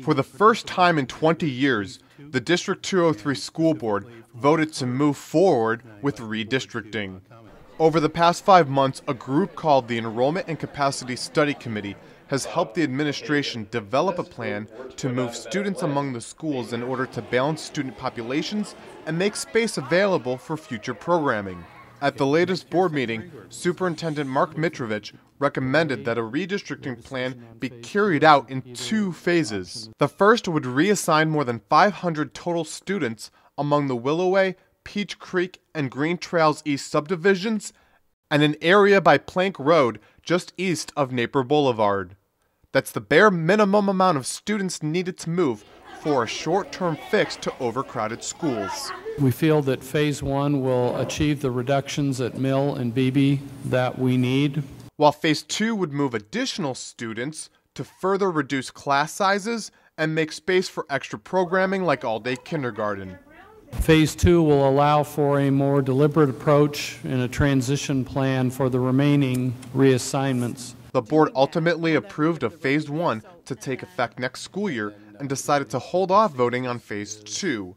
For the first time in 20 years, the District 203 School Board voted to move forward with redistricting. Over the past 5 months, a group called the Enrollment and Capacity Study Committee has helped the administration develop a plan to move students among the schools in order to balance student populations and make space available for future programming. At the latest board meeting, Superintendent Mark Mitrovich recommended that a redistricting plan be carried out in 2 phases. The first would reassign more than 500 total students among the Willowway, Peach Creek, and Green Trails East subdivisions, and an area by Plank Road just east of Naperville Boulevard. That's the bare minimum amount of students needed to move for a short-term fix to overcrowded schools. We feel that Phase 1 will achieve the reductions at Mill and Beebe that we need. While Phase 2 would move additional students to further reduce class sizes and make space for extra programming like all-day kindergarten. Phase 2 will allow for a more deliberate approach and a transition plan for the remaining reassignments. The board ultimately approved of Phase 1 to take effect next school year and decided to hold off voting on Phase 2.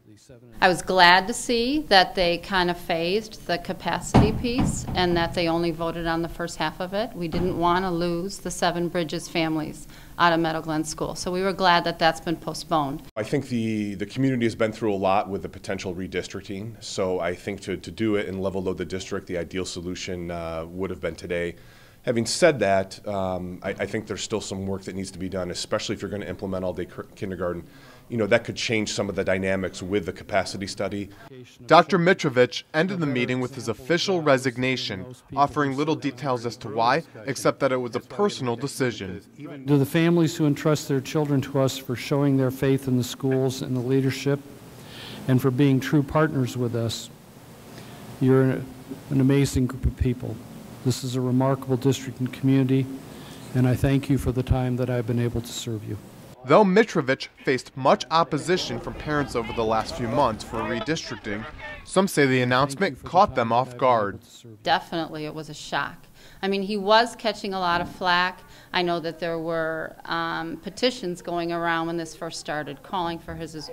I was glad to see that they kind of phased the capacity piece and that they only voted on the first half of it. We didn't want to lose the 7 Bridges families out of Meadow Glen School, so we were glad that that's been postponed. I think the community has been through a lot with the potential redistricting, so I think to do it and level load the district, the ideal solution would have been today. Having said that, I think there's still some work that needs to be done, especially if you're going to implement all-day kindergarten. You know, that could change some of the dynamics with the capacity study. Dr. Mitrovich ended the meeting with his official resignation, offering little details as to why, except that it was a personal decision. To the families who entrust their children to us for showing their faith in the schools and the leadership and for being true partners with us, you're an amazing group of people. This is a remarkable district and community, and I thank you for the time that I've been able to serve you. Though Mitrovich faced much opposition from parents over the last few months for redistricting, some say the announcement caught them off guard. Definitely it was a shock. I mean, he was catching a lot of flack. I know that there were petitions going around when this first started calling for his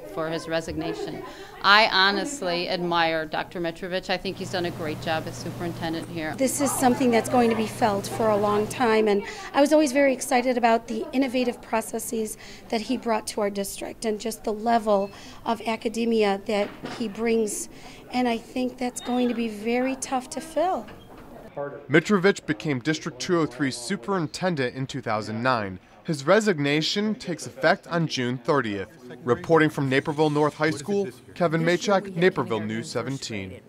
resignation. I honestly admire Dr. Mitrovich. I think he's done a great job as superintendent here. This is something that's going to be felt for a long time, and I was always very excited about the innovative processes that he brought to our district and just the level of academia that he brings, and I think that's going to be very tough to fill. Mitrovich became District 203's superintendent in 2009. His resignation takes effect on June 30th. Reporting from Naperville North High School, Kevin Maychak, Naperville News 17.